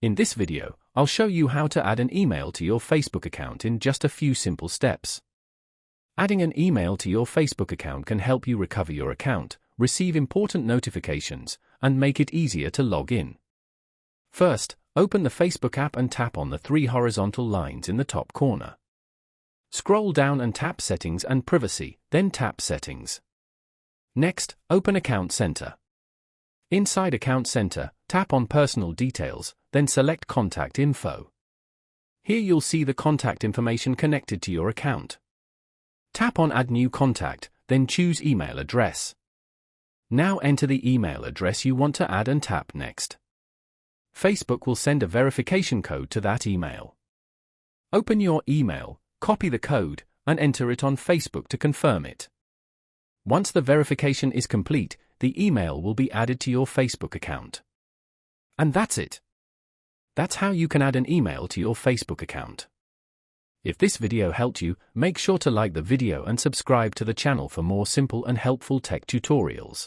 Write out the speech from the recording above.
In this video, I'll show you how to add an email to your Facebook account in just a few simple steps. Adding an email to your Facebook account can help you recover your account, receive important notifications, and make it easier to log in. First, open the Facebook app and tap on the three horizontal lines in the top corner. Scroll down and tap Settings and Privacy, then tap Settings. Next, open Account Center. Inside Account Center, tap on Personal Details, then select Contact Info. Here you'll see the contact information connected to your account. Tap on Add New Contact, then choose Email Address. Now enter the email address you want to add and tap Next. Facebook will send a verification code to that email. Open your email, copy the code, and enter it on Facebook to confirm it. Once the verification is complete, the email will be added to your Facebook account. And that's it. That's how you can add an email to your Facebook account. If this video helped you, make sure to like the video and subscribe to the channel for more simple and helpful tech tutorials.